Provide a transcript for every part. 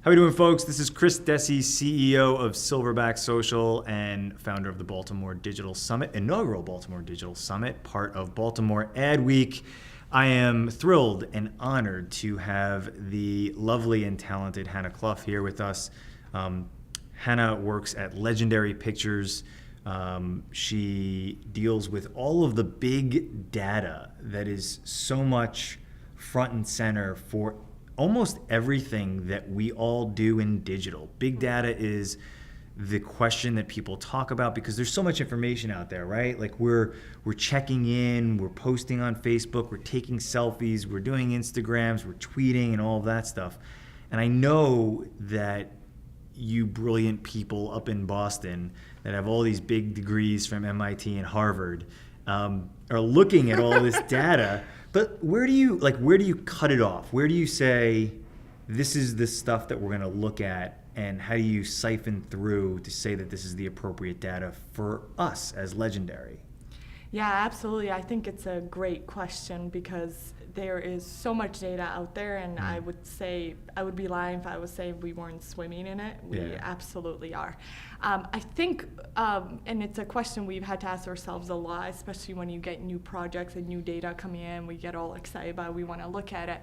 How are we doing, folks? This is Chris Desi, CEO of Silverback Social and founder of the Baltimore Digital Summit, inaugural Baltimore Digital Summit, part of Baltimore Ad Week. I am thrilled and honored to have the lovely and talented Hana Cluff here with us. Hana works at Legendary Pictures. She deals with all of the big data that is so much front and center for almost everything that we all do in digital. Big data is the question that people talk about because there's so much information out there, right? Like we're checking in, we're posting on Facebook, we're taking selfies, we're doing Instagrams, we're tweeting and all of that stuff. And I know that you brilliant people up in Boston that have all these big degrees from MIT and Harvard are looking at all this data. But where do you cut it off? Where do you say, this is the stuff that we're going to look at, and how do you siphon through to say that this is the appropriate data for us as Legendary? Yeah, absolutely. I think it's a great question because there is so much data out there, and I would be lying if I was saying we weren't swimming in it. We absolutely are. I think, and it's a question we've had to ask ourselves a lot, especially when you get new projects and new data coming in, we get all excited about it, we want to look at it.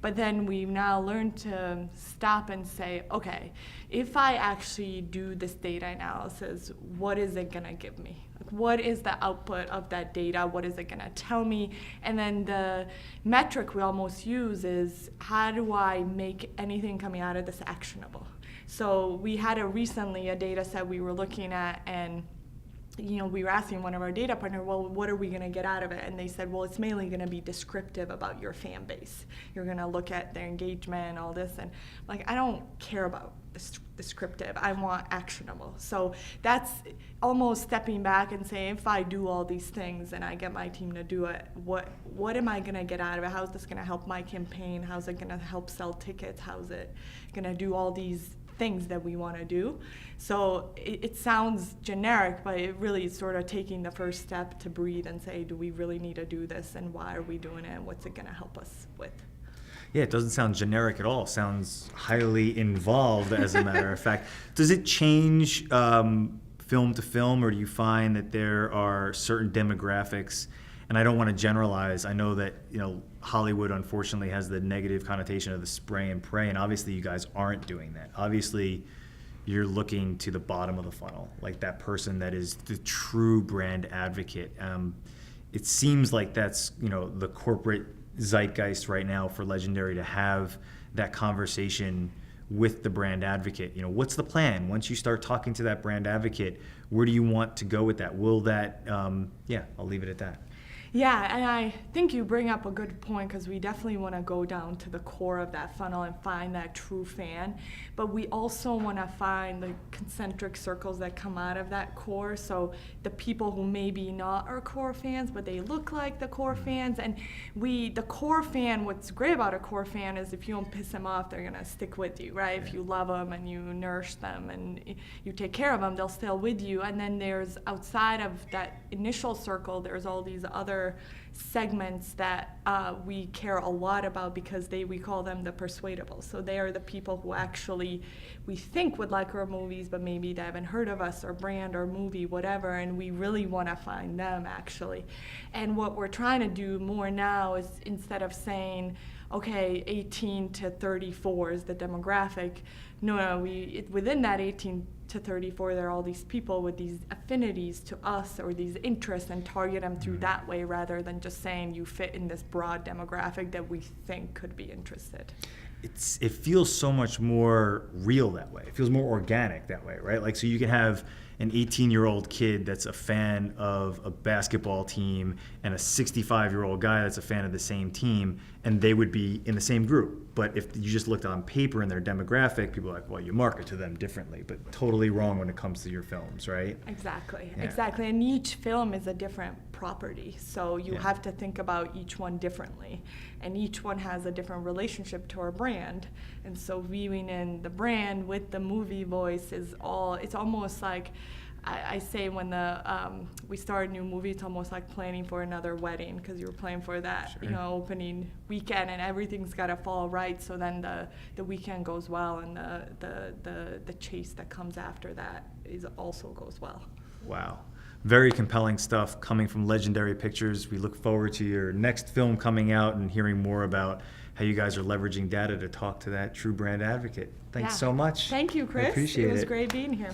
But then we've now learned to stop and say, okay, if I actually do this data analysis, what is it going to give me? What is the output of that data? What is it going to tell me? And then the metric we almost use is, how do I make anything coming out of this actionable? So we had recently a data set we were looking at, and we were asking one of our data partners, well, what are we going to get out of it? And they said, well, it's mainly going to be descriptive about your fan base. You're going to look at their engagement and all this. And I don't care about descriptive. I want actionable. So that's almost stepping back and saying, if I do all these things and I get my team to do it, what am I going to get out of it? How is this going to help my campaign? How's it going to help sell tickets? How's it going to do all these things that we want to do? So it sounds generic, but it really is sort of taking the first step to breathe and say, do we really need to do this, and why are we doing it, and what's it going to help us with? Yeah, it doesn't sound generic at all. It sounds highly involved, as a matter of fact. Does it change film to film, or do you find that there are certain demographics? And I don't want to generalize. I know that Hollywood unfortunately has the negative connotation of the spray and pray, and obviously you guys aren't doing that. Obviously, you're looking to the bottom of the funnel, like that person that is the true brand advocate. It seems like that's the corporate zeitgeist right now for Legendary, to have that conversation with the brand advocate. What's the plan once you start talking to that brand advocate? Where do you want to go with that? Will that I'll leave it at that. Yeah, and I think you bring up a good point, because we definitely want to go down to the core of that funnel and find that true fan. But we also want to find the concentric circles that come out of that core. So the people who maybe not are core fans, but they look like the core fans. And the core fan, what's great about a core fan is if you don't piss them off, they're going to stick with you, right? If you love them and you nourish them and you take care of them, they'll stay with you. And then there's, outside of that initial circle, there's all these other segments that we care a lot about, because we call them the persuadables. So they are the people who actually we think would like our movies, but maybe they haven't heard of us or brand or movie, whatever, and we really want to find them actually. And what we're trying to do more now is, instead of saying, okay, 18 to 34 is the demographic, within that 18 to 34, there are all these people with these affinities to us or these interests, and target them through that way, rather than just saying you fit in this broad demographic that we think could be interested. It feels so much more real that way. It feels more organic that way, right? So you can have an 18-year-old kid that's a fan of a basketball team and a 65-year-old guy that's a fan of the same team, and they would be in the same group. But if you just looked on paper and their demographic, people are like, well, you market to them differently, but totally wrong when it comes to your films, right? Exactly. And each film is a different property, so you have to think about each one differently. And each one has a different relationship to our brand. And so viewing in the brand with the movie voice it's almost like I say when we start a new movie, it's almost like planning for another wedding, because you're planning for that, Sure. opening weekend, and everything's got to fall right. So then the weekend goes well, and the chase that comes after that also goes well. Wow. Very compelling stuff coming from Legendary Pictures. We look forward to your next film coming out and hearing more about how you guys are leveraging data to talk to that true brand advocate. Thanks so much. Thank you, Chris. I appreciate it. It was great being here.